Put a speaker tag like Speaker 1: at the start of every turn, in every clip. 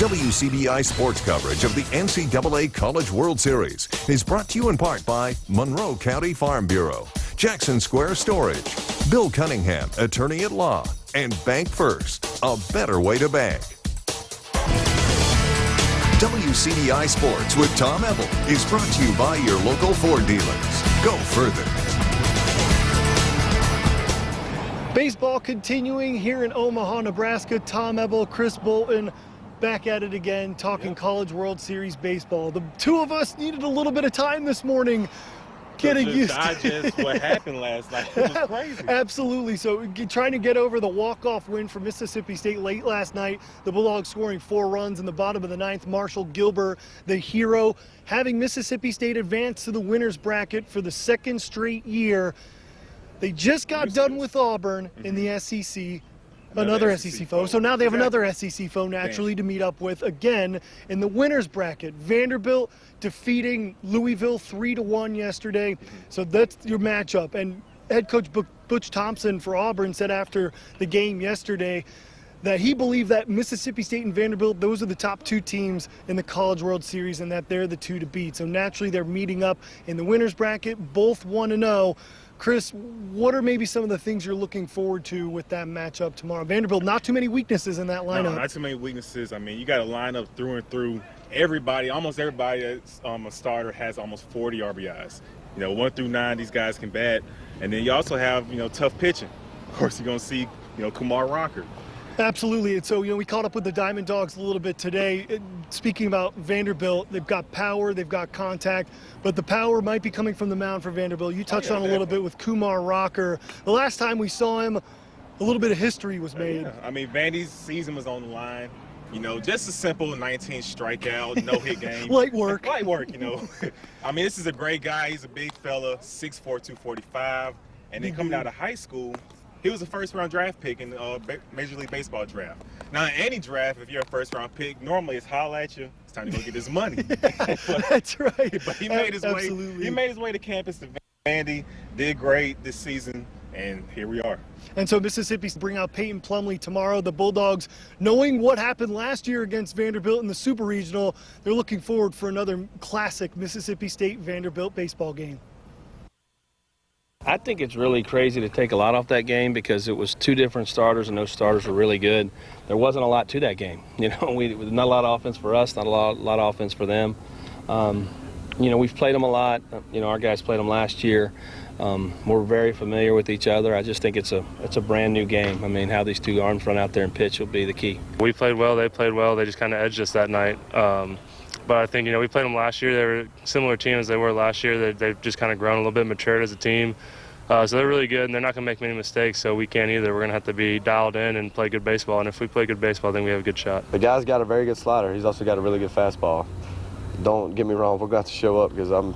Speaker 1: WCBI sports coverage of the NCAA College World Series is brought to you in part by Monroe County Farm Bureau, Jackson Square Storage, Bill Cunningham, attorney at law, and Bank First, a better way to bank. WCBI Sports with Tom Eble is brought to you by your local Ford dealers. Go further.
Speaker 2: Baseball continuing here in Omaha, Nebraska. Tom Eble, Chris Bolton, back at it again, talking College World Series baseball. The two of us needed a little bit of time this morning getting used to
Speaker 3: digest what happened last night. It was crazy.
Speaker 2: Absolutely. So trying to get over the walk-off win for Mississippi State late last night. The Bulldogs scoring 4 runs in the bottom of the 9th. Marshall Gilbert, the hero, having Mississippi State advance to the winner's bracket for the 2nd straight year. They just got done with Auburn in the SEC. Another SEC foe. So now they have another SEC foe naturally to meet up with again in the winner's bracket. Vanderbilt defeating Louisville 3-1 yesterday. So that's your matchup. And head coach Butch Thompson for Auburn said after the game yesterday that he believed that Mississippi State and Vanderbilt, those are the top 2 teams in the College World Series and that they're the 2 to beat. So naturally they're meeting up in the winner's bracket, both 1-0. Chris, what are maybe some of the things you're looking forward to with that matchup tomorrow? Vanderbilt, not too many weaknesses in that lineup.
Speaker 3: No, not too many weaknesses. I mean, you got to line up through and through. Everybody, almost everybody that's a starter has almost 40 RBIs. 1 through 9, these guys can bat. And then you also have, tough pitching. Of course, you're going to see, Kumar Rocker.
Speaker 2: Absolutely. And so, we caught up with the Diamond Dogs a little bit today. Speaking about Vanderbilt, they've got power, they've got contact, but the power might be coming from the mound for Vanderbilt. You touched on a little bit with Kumar Rocker. The last time we saw him, a little bit of history was made.
Speaker 3: Yeah. I mean, Vandy's season was on the line. Just a simple 19 strikeout, no-hit game.
Speaker 2: Light work.
Speaker 3: Light work, I mean, this is a great guy. He's a big fella, 6'4", 245. And then coming out of high school, he was a first-round draft pick in the Major League Baseball draft. Now, in any draft, if you're a first-round pick, normally it's holla at you. It's time to go get this money.
Speaker 2: That's right.
Speaker 3: But he made his way. He made his way to campus to Vandy. Did great this season, and here we are.
Speaker 2: And so Mississippi bring out Peyton Plumlee tomorrow. The Bulldogs, knowing what happened last year against Vanderbilt in the Super Regional, they're looking forward for another classic Mississippi State-Vanderbilt baseball game.
Speaker 4: I think it's really crazy to take a lot off that game because it was 2 different starters and those starters were really good. There wasn't a lot to that game. Not a lot of offense for us, not a lot of offense for them. We've played them a lot. Our guys played them last year. We're very familiar with each other. I just think it's a brand new game. I mean, how these 2 arms run out there and pitch will be the key.
Speaker 5: We played well, they played well. They just kind of edged us that night. But I think, we played them last year. They were a similar team as they were last year. They've just kind of grown a little bit, matured as a team. So they're really good, and they're not going to make many mistakes, so we can't either. We're going to have to be dialed in and play good baseball, and if we play good baseball, then we have a good shot.
Speaker 6: The guy's got a very good slider. He's also got a really good fastball. Don't get me wrong, we're going to have to show up because I'm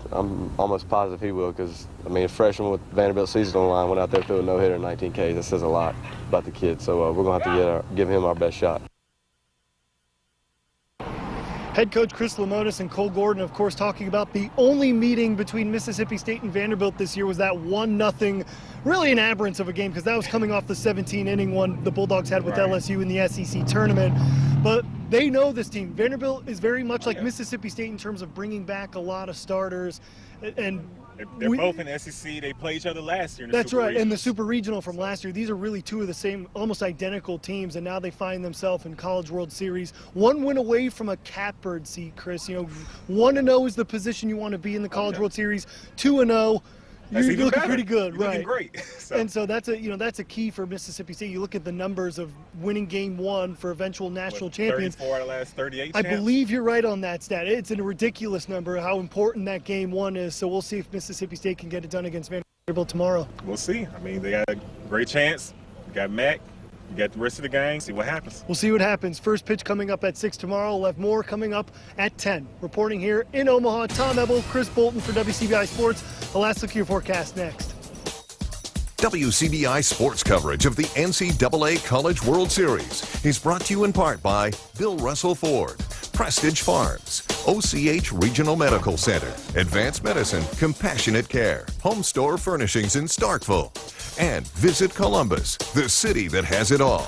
Speaker 6: almost positive he will because, a freshman with Vanderbilt season on the line went out there threw a no-hitter, 19 Ks. That says a lot about the kid, so we're going to have to give him our best shot.
Speaker 2: Head coach Chris Lemonis and Cole Gordon, of course, talking about the only meeting between Mississippi State and Vanderbilt this year was that 1-0, really an aberrance of a game because that was coming off the 17-inning one the Bulldogs had with LSU in the SEC tournament. But they know this team. Vanderbilt is very much like Mississippi State in terms of bringing back a lot of starters. And
Speaker 3: they're both in the SEC. They played each other last year in the
Speaker 2: That's
Speaker 3: Super
Speaker 2: right,
Speaker 3: Regional.
Speaker 2: and the Super Regional from last year. These are really 2 of the same, almost identical teams, and now they find themselves in College World Series. 1 win away from a catbird seat, Chris. 1-0 is the position you want to be in the College World Series. 2-0. You're looking pretty good,
Speaker 3: You're
Speaker 2: right?
Speaker 3: Looking great.
Speaker 2: And so that's a key for Mississippi State. You look at the numbers of winning game 1 for eventual national champions.
Speaker 3: 34 out of the last 38
Speaker 2: I
Speaker 3: champs?
Speaker 2: believe you're right on that stat. It's a ridiculous number how important that game 1 is. So we'll see if Mississippi State can get it done against Vanderbilt tomorrow.
Speaker 3: We'll see. I mean, they got a great chance. You got Mac. You got the rest of the game. See what happens.
Speaker 2: We'll see what happens. First pitch coming up at 6 tomorrow. We'll have more coming up at 10. Reporting here in Omaha, Tom Eble, Chris Bolton for WCBI Sports. The last look at your forecast next.
Speaker 1: WCBI sports coverage of the NCAA College World Series is brought to you in part by Bill Russell Ford, Prestige Farms, OCH Regional Medical Center, Advanced Medicine, Compassionate Care, Home Store Furnishings in Starkville, and Visit Columbus, the city that has it all.